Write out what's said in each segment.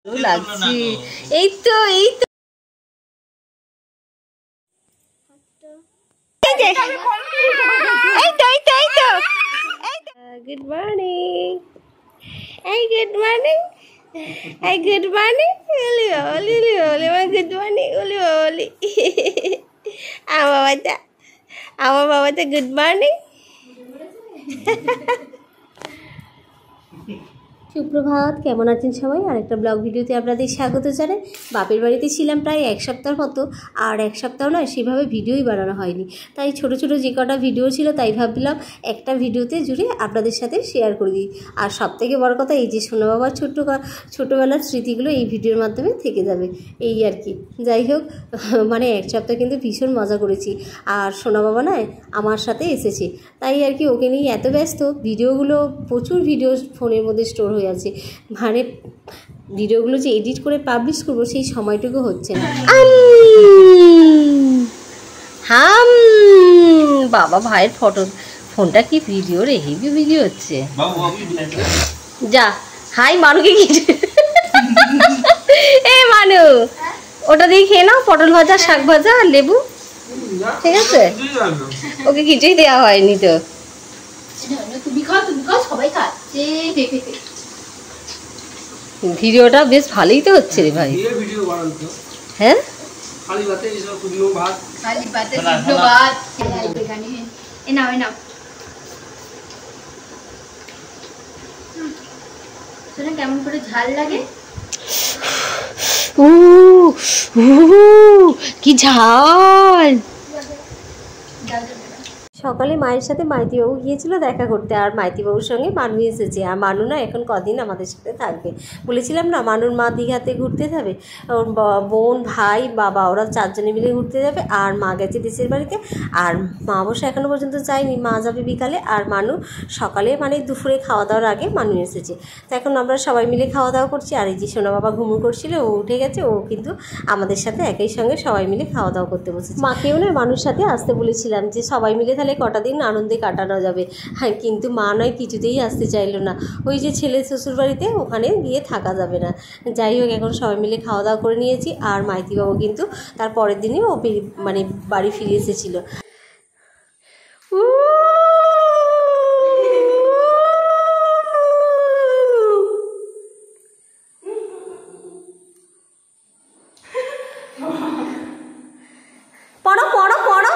লাগছে। এই তো এই তো গুড মর্নিং, এই গুড মর্নিং, এই গুড মর্নিং, ওলি ওলি ওলি গুড মর্নিং, ওলি ওলি আমার বাবাটা গুড মর্নিং। সুপ্রভাত, কেমন আছেন সবাই? আর একটা ব্লগ ভিডিওতে আপনাদের স্বাগত জানাই। বাপের বাড়িতে ছিলাম প্রায় এক সপ্তাহ মতো, আর এক সপ্তাহ নয় সেভাবে ভিডিওই বানানো হয়নি, তাই ছোট ছোট যে কটা ভিডিও ছিল তাই ভাবলাম একটা ভিডিওতে জুড়ে আপনাদের সাথে শেয়ার করে দিই। আর সবথেকে বড় কথা, এই যে সোনা বাবার ছোটোবেলার স্মৃতিগুলো এই ভিডিওর মাধ্যমে থেকে যাবে, এই আর কি। যাই হোক, মানে এক সপ্তাহ কিন্তু ভীষণ মজা করেছি। আর সোনা বাবা নয় আমার সাথে এসেছে, তাই আর কি ওকে নিয়ে এত ব্যস্ত, ভিডিওগুলো প্রচুর ভিডিও ফোনের মধ্যে স্টোর হয়ে আছে, মানে ভিডিওগুলো যে এডিট করে পাবলিশ করবো সেই সময়টুকু হচ্ছে না। বাবা ভাইয়ের ফোনটা কি ভিডিও রে, হেভি ভিডিও হচ্ছে। যা হাই মানুকে কি এ মানু, ওটা দিয়ে খেয়ে নাও, পটল ভাজা, শাক ভাজা আর লেবু, ঠিক আছে? ওকে কিছুই দেওয়া হয়নি তো। ভিডিওটা বেশ ভালোই তো হচ্ছে রে ভাই। হ্যাঁ, কেমন করে ঝাল লাগে, কি ঝাল। সকালে মায়ের সাথে মাইতিবাবু গিয়েছিল দেখা করতে, আর মাইতিবাবুর সঙ্গে মানু এসেছে। আর মানু না এখন কদিন আমাদের সাথে থাকবে, বলেছিলাম না মানুর মা দীঘাতে ঘুরতে যাবে, ওর বোন ভাই বাবা ওরা চারজনে মিলে ঘুরতে যাবে। আর মা গেছে দেশের বাড়িতে, আর মা অবশ্য এখনও পর্যন্ত যায়নি, মা যাবে বিকালে। আর মানু সকালে মানে দুপুরে খাওয়া দাওয়ার আগে মানু এসেছে, তো এখন আমরা সবাই মিলে খাওয়া দাওয়া করছি। আর এই যে সোনা বাবা ঘুমু করছিল, ও উঠে গেছে, ও কিন্তু আমাদের সাথে একই সঙ্গে সবাই মিলে খাওয়া দাওয়া করতে বসেছে। মাকেও না মানুষের সাথে আসতে বলেছিলাম যে সবাই মিলে তাহলে কটা দিন আনন্দে কাটানো যাবে, হ্যাঁ, কিন্তু মা নয় কিছুতেই আসতে চাইলো না। ওই যে ছেলে শ্বশুর বাড়িতে, ওখানে গিয়ে থাকা যাবে না। যাই হোক, এখন সবাই মিলে খাওয়া দাওয়া করে নিয়েছি। আর মাইতিবাবু কিন্তু তার পরের দিনই ও মানে বাড়ি ফিরে এসেছিল। পড়ো পড়ো পড়ো,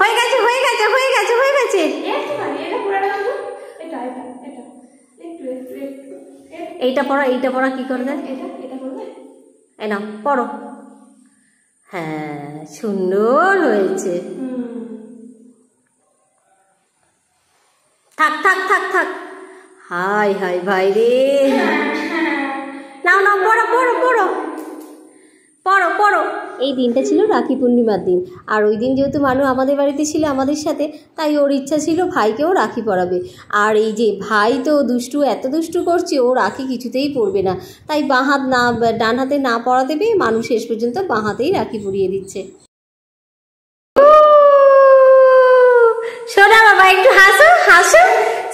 হয়ে গেছে হয়ে গেছে হয়ে গেছে হয়ে গেছে। এইটা পড়া, এইটা পড়া কি করবে? এই নাও পড়ো। হ্যাঁ, সুন্দর হয়েছে। থাক থাক থাক থাক, হাই হাই ভাই রে। নাও নাও পড়ো পড়ো পড়ো পড়ো পড়ো। এই দিনটা ছিল রাখি পূর্ণিমার দিন, আর ওই দিন যেহেতু মানু আমাদের বাড়িতে ছিল আমাদের সাথে, তাই ওর ইচ্ছা ছিল ভাইকেও রাখি পরাবে। আর এই যে ভাই তো দুষ্টু, এত দুষ্টু করছে, ও রাখি কিছুতেই পরবে না, তাই বাঁ হাত না, ডান হাতে না পরাতে পেয়ে মানুষ শেষ পর্যন্ত বাঁ হাতেই রাখি পরিয়ে দিচ্ছে। সোনা বাবা একটু হাসো হাসো,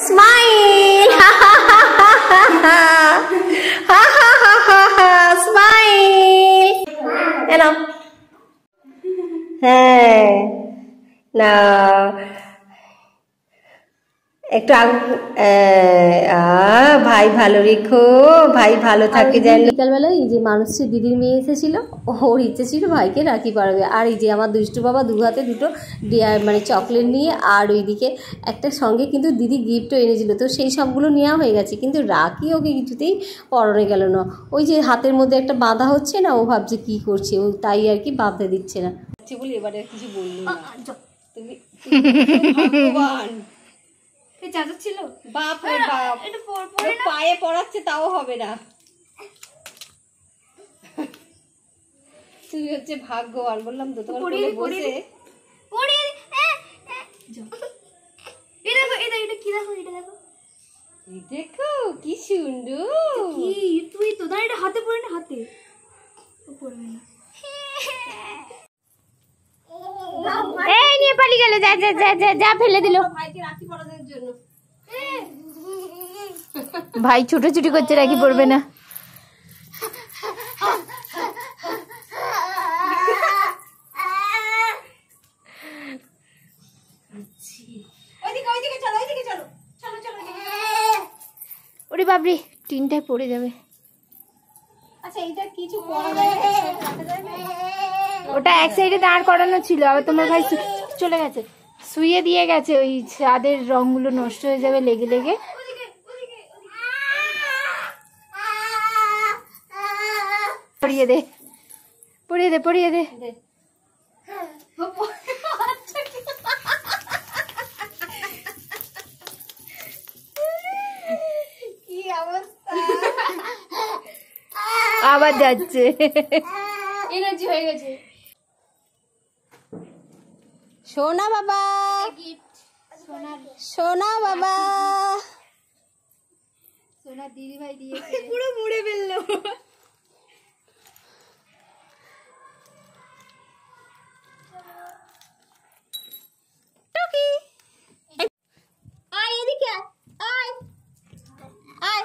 স্মাইল, স্মাইল। এলো, হ্যাঁ না একটু ভাই ভালো রেখো, ভাই ভালো থাকে যেন। বিকালবেলা এই যে মানুষটি দিদির মেয়ে এসেছিল, ওর ইচ্ছে ছিল ভাইকে রাখি পরাবে। আর এই যে আমার দুষ্টু বাবা দু হাতে দুটো মানে চকলেট নিয়ে, আর ওইদিকে একটা সঙ্গে কিন্তু দিদি গিফটও এনেছিল, তো সেই সবগুলো নেওয়া হয়ে গেছে, কিন্তু রাখি ওকে কিছুতেই পরানো গেল না। ওই যে হাতের মধ্যে একটা বাঁধা হচ্ছে না, ও ভাবছে কি করছে, ও তাই আর কি বাঁধতে দিচ্ছে না বলে এবারে আর কিছু বললো না। তুমি ভগবান ছিল বাপ রে বাপ, পায়ে পড়াচ্ছে তাও হবে না। তুই হচ্ছে ভাগ্যবান, বললাম তো তোমার কোলে বসে। দেখো কি সুন্দর, তুই তো দাঁড়িয়ে হাতে পড়ে না, হাতে পড়বে না। এই নিয়ে পালিয়ে গেল, যা যা যা যা যা, ফেলে দিল ভাইকে রাখি পরানোর জন্য। ভাই ছুটোছুটি করছে, রাখি পড়বে না। তিনটায় পড়ে যাবে। আচ্ছা এটা কিছু করা যায় না? ওটা এক সাইডে দাঁড় করানো ছিল, আবার তোমার ভাই চলে গেছে, শুয়ে দিয়ে গেছে, ওই ছাদের রংগুলো নষ্ট হয়ে যাবে লেগে লেগে। পড়িয়ে দে পড়িয়ে দে পড়িয়ে দে। কি অবস্থা, আবার যাচ্ছে, এনার্জি হয়ে গেছে। সোনা বাবা, সোনা বাবা, সোনার দিদি ভাই দিয়েছে। পুরো মুড়ে ফেললো। টকি আয় এদিকে আয়, আয়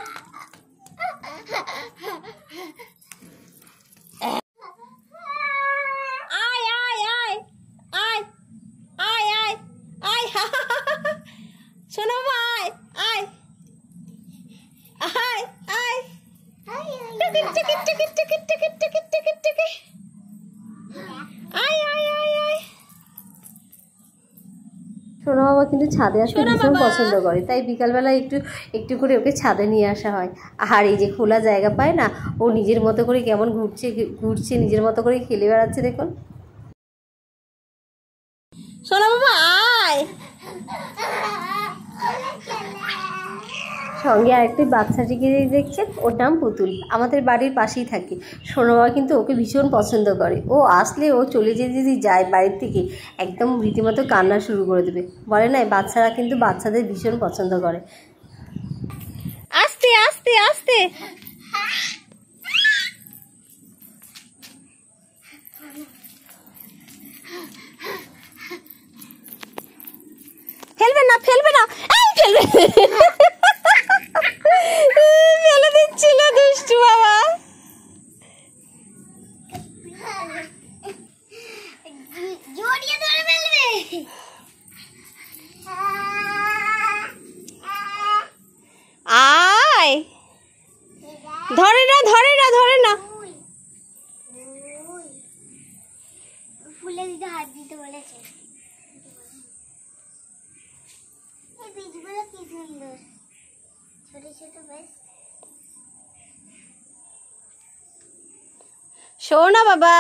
আয় আয় আয় আয় আয় আয় আয় শোনো আয় আয় আয় আয় ticket ticket ticket ticket ticket ticket ticket ticket আয় আয় আয় আয়। সোনা বাবা কিন্তু ছাদে আসতে ভীষণ পছন্দ করে, তাই বিকালবেলা একটু একটু করে ওকে ছাদে নিয়ে আসা হয়। আর এই যে খোলা জায়গা পায় না, ও নিজের মতো করে কেমন ঘুরছে ঘুরছে, নিজের মতো করে খেলে বেড়াচ্ছে দেখুন। সোনা বাবা আয়, সঙ্গে আরেকটি বাচ্চাটিকে দেখছেন, ওর নাম পুতুল, আমাদের বাড়ির পাশেই থাকে। সোনা বাবা কিন্তু ওকে ভীষণ পছন্দ করে, ও আসলে ও চলে যেতে যদি যায় বাড়ির থেকে একদম রীতিমতো কান্না শুরু করে দেবে। বলে না বাচ্চারা কিন্তু বাচ্চাদের ভীষণ পছন্দ করে। আস্তে আস্তে আস্তে, ফেলবে না ফেলবে না, এই ফেলবে, ফেলে দিচ্ছিল দুষ্টু বাবা। জড়িয়ে ধরে ফেলবে। আয়, ধরে না ধরে না ধরে না, ফুলে দিতে হাত দিতে বলেছে। এই বীজগুলো কি সুন্দর, ছোট ছোট বেশ। সোনা বাবা,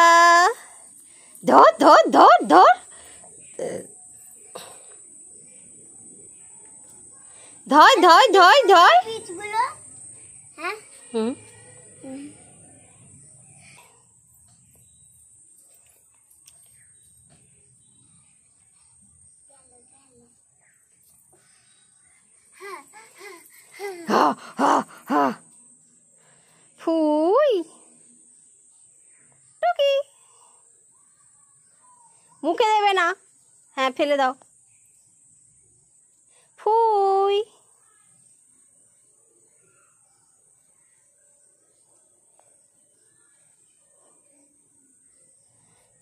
ধর ধর ধর ধর ধর ধর ধর ধর। বীজগুলো হ্যাঁ হুম, হা হা হা, ফুই টুকি, মুখে দেবে না, হ্যাঁ ফেলে দাও, ফুই।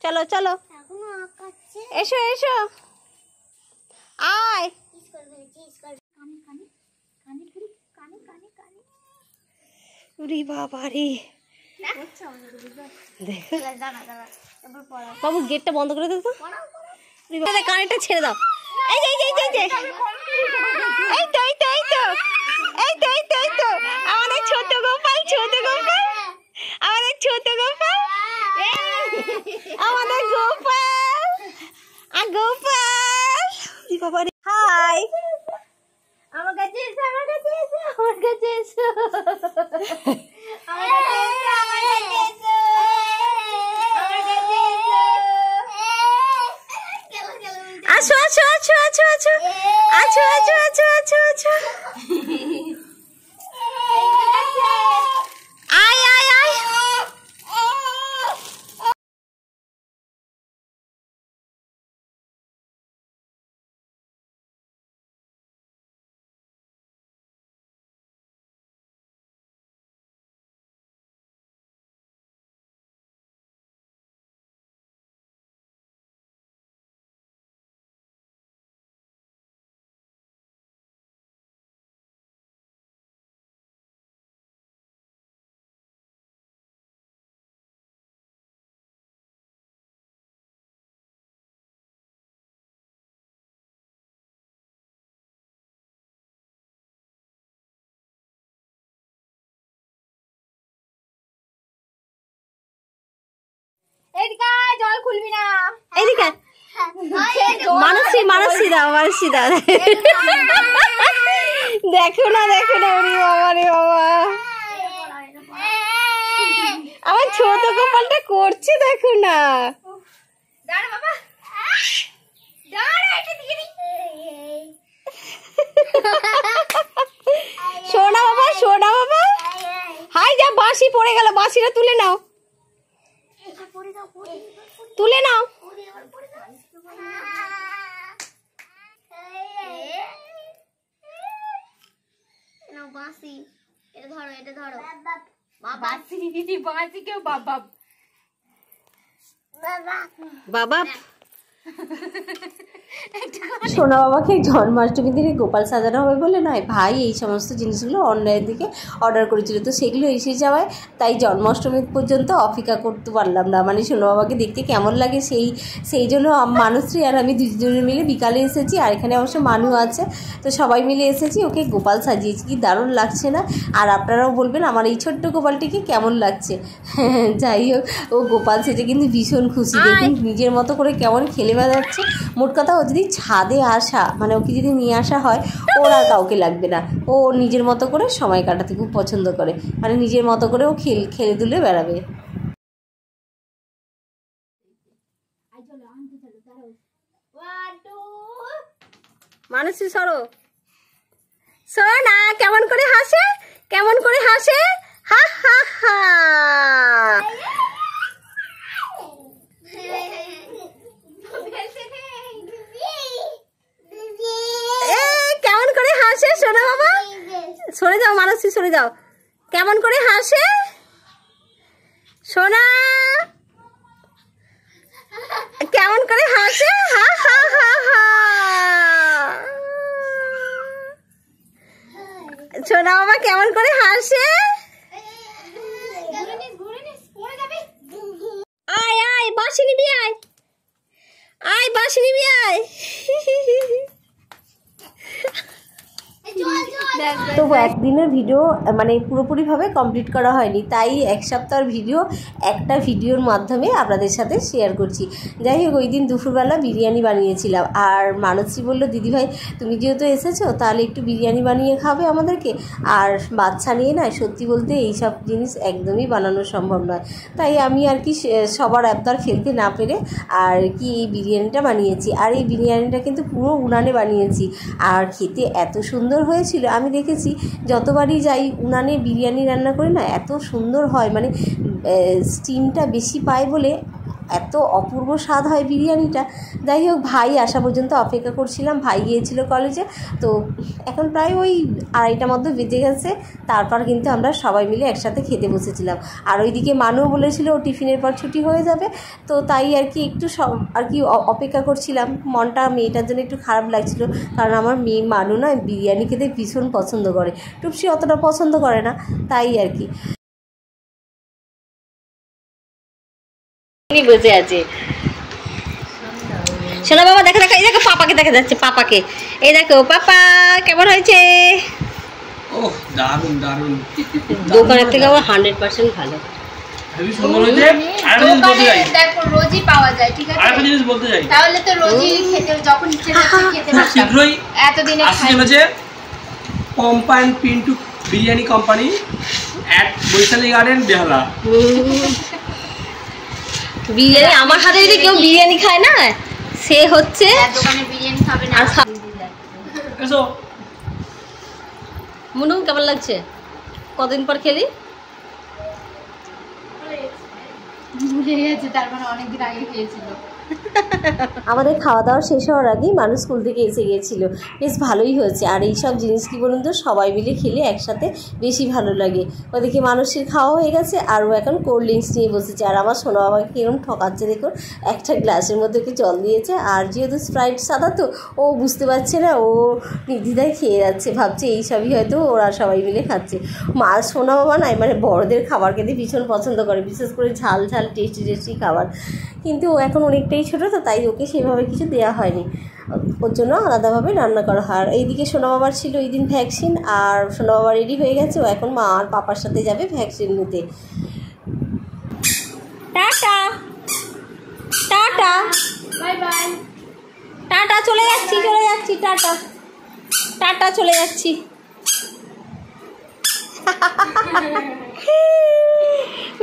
চলো চলো, এখনো আঁকাচ্ছে। এসো এসো, আয়। কানে কানে কানে ধরি, কানে কানে কানে। উরি বাবা রে, হচ্ছে আমাদের দেখো দাঁড়া দাঁড়া, এবার পড়া বাবু গেটটা বন্ধ করে দাও তো, কানেরটা ছেড়ে দাও। এই যে এই যে এই যে এই তো এই তো এই তো এই তো এই তো এই তো আমাদের ছোট গোপাল, ছোট গোপাল, আমাদের ছোট গোপাল, আমাদের গোপাল আর গোপাল। বাবা রে, হাই, আমার কাছে এসো, আমার কাছে এসো, আমার কাছে এসো, আমার কাছে এসো, আমার কাছে এসো, আমার কাছে এসো। আসো আসো আসো আসো আসো আসো আসো আসো আসো আসো। এদিকে আয়, জল খুলবি না। এইদিকে মানসী দাও দেখো না ওরে বাবা রে বাবা, আমার ছোট গোপালটা করছে দেখো না। দাঁড়া বাবা, দাঁড়া, এটা দিকে নি। সোনা বাবা হাই যা, বাঁশি পড়ে গেল, বাঁশিটা তুলে নাও। বাঁশি, এটা ধরো। বাঁশি কেউ বাবা বাবা সোনা বাবাকে জন্মাষ্টমী দিনে গোপাল সাজানো হবে বলে নয়, ভাই এই সমস্ত জিনিসগুলো অনলাইন থেকে অর্ডার করেছিল, তো সেগুলো এসে যাওয়ায় তাই জন্মাষ্টমী পর্যন্ত অপেক্ষা করতে পারলাম না। মানে সোনা বাবাকে দেখতে কেমন লাগে সেই জন্য মানুশ্রী আর আমি দুজনে মিলে বিকালে এসেছি, আর এখানে অবশ্য মানু আছে, তো সবাই মিলে এসেছি, ওকে গোপাল সাজিয়েছি। কি দারুণ লাগছে না? আর আপনারাও বলবেন আমার এই ছোট্ট গোপালটিকে কেমন লাগছে। যাই হোক, ও গোপাল সেজে কিন্তু ভীষণ খুশি, দেখুন নিজের মতো করে কেমন খেলে বেড়াচ্ছে। মোট কথা, ও যদি ছাদে আসা, মানে ওকে যদি নিয়ে আসা হয়, ওর আর কাউকে লাগবে না, ও নিজের মতো করে সময় কাটাতে খুব পছন্দ করে, মানে নিজের মতো করে ও খেলে দুলে বেড়াবে। মানুষই সরো, সোনা কেমন করে হাসে, হা হা হা। কেমন করে হাসে সোনা বাবা, সরে যাও মানুষই, সরে যাও। কেমন করে হাসে সোনা, কেমন করে হাসে, হা হা হা হা। সোনা বাবা কেমন করে হাসে। আয় বাঁশি নিবি, আয় বাঁশি নিবি, আয়। তো একদিনের ভিডিও মানে পুরোপুরিভাবে কমপ্লিট করা হয়নি, তাই এক সপ্তাহের ভিডিও একটা ভিডিওর মাধ্যমে আপনাদের সাথে শেয়ার করছি। যাই হোক, ওই দিন দুপুরবেলা বিরিয়ানি বানিয়েছিলাম, আর মানুশ্রী বলল দিদিভাই তুমি যেহেতু এসেছো তাহলে একটু বিরিয়ানি বানিয়ে খাবে আমাদেরকে, আর বাচ্চা নিয়ে না সত্যি বলতে এইসব জিনিস একদমই বানানো সম্ভব নয়, তাই আমি আর কি সবার আবদার ফেলতে না পেরে আর কি এই বিরিয়ানিটা বানিয়েছি। আর এই বিরিয়ানিটা কিন্তু পুরো উনানে বানিয়েছি, আর খেতে এত সুন্দর হয়েছিল। আমি দেখেছি যতবারই যাই উনানে বিরিয়ানি রান্না করি না, এত সুন্দর হয়, মানে স্টিমটা বেশি পায় বলে এত অপূর্ব স্বাদ হয় বিরিয়ানিটা। যাই হোক, ভাই আসা পর্যন্ত অপেক্ষা করছিলাম, ভাই গিয়েছিল কলেজে, তো এখন প্রায় ওই 2:30টার মধ্যে বেজে গেছে, তারপর কিন্তু আমরা সবাই মিলে একসাথে খেতে বসেছিলাম। আর ওইদিকে মানুও বলেছিল ও টিফিনের পর ছুটি হয়ে যাবে, তো তাই আর কি একটু আর কি অপেক্ষা করছিলাম। মনটা মেয়েটার জন্য একটু খারাপ লাগছিল, কারণ আমার মেয়ে মানু না বিরিয়ানি খেতে ভীষণ পছন্দ করে, টুপসি অতটা পছন্দ করে না, তাই আর কি বসে আছে। শোনা বাবা দেখো, এই দেখো পাপাকে দেখা যাচ্ছে, পাপাকে এই দেখো, পাপা কেমন হয়েছে। ওহ দারুন দারুন, দোকানের থেকে আবার 100% ভালো। হেভি সুন্দর হয়েছে। আর জিনিস বলতে যাই, দেখো রোজই পাওয়া যায়, ঠিক আছে? আরেকটা জিনিস বলতে যাই, তাহলে তো রোজই খেতে, যখন ইচ্ছে করছে খেতে পারতাম। শীঘ্রই এতদিনে আসতে চলেছে Pampa and Pintu biryani company at Baishali garden Behala. Biryani আমার হাতে যদি কেউ বিরিয়ানি খায় না, সে হচ্ছে দোকানে বিরিয়ানি খাবে না। এসো মুনু, কেমন লাগছে? কতদিন পর খেলি? ভুলে গেছে, তার মানে অনেকদিন আগে খেয়েছিল। আমাদের খাওয়া দাওয়া শেষ হওয়ার আগেই মানুষ স্কুল থেকে এসে গিয়েছিল, বেশ ভালোই হয়েছে। আর এইসব জিনিস কি বলুন তো, সবাই মিলে খেলে একসাথে বেশি ভালো লাগে। ওদিকে মানুষের খাওয়া হয়ে গেছে, আর ও এখন কোল্ড ড্রিঙ্কস নিয়ে বসেছে। আর আমার সোনা বাবাকে কীরকম ঠকাচ্ছে দেখুন, একটা গ্লাসের মধ্যে একটু জল দিয়েছে, আর যেহেতু স্প্রাইট সাদা তো ও বুঝতে পারছে না, ও নির্দ্বিধায় খেয়ে যাচ্ছে, ভাবছে এইসবই হয়তো ওরা সবাই মিলে খাচ্ছে। মা সোনা বাবা নাই মানে বড়দের খাবার খেতে ভীষণ পছন্দ করে, বিশেষ করে ঝাল ঝাল টেস্টি খাবার, কিন্তু ও এখন অনেকটাই ছোটো, তো তাই ওকে সেভাবে কিছু দেওয়া হয়নি, ওর জন্য আলাদাভাবে রান্না করা হয়। আর এইদিকে সোনা বাবার ছিল ওই দিন ভ্যাকসিন, আর সোনা বাবা রেডি হয়ে গেছে, ও এখন মা আর পাপার সাথে যাবে ভ্যাকসিন নিতে। টাটা। চলে যাচ্ছি টাটা টাটা চলে যাচ্ছি।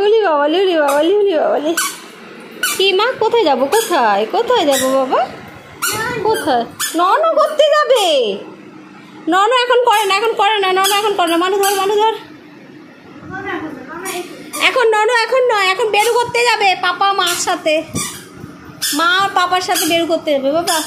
উলি বাবালি কি মা, কোথায় যাবো? কোথায় যাবো বাবা? কোথায়? নন করতে যাবে? নন এখন করে না, মানুষ ধর। এখন নয়, এখন বেরু করতে যাবে পাপা মার সাথে, মা আর পাপার সাথে বেরু করতে যাবে বাবা।